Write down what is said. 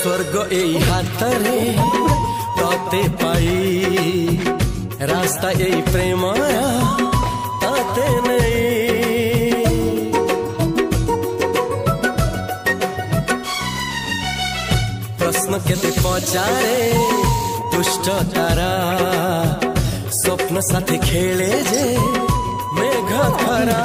स्वर्ग एई हातरे तते पाई रास्ता एई प्रेमरा ताते नहीं। प्रश्न केते पचारे दुष्ट तारा स्वप्न साथे खेले जे मेघ खरा।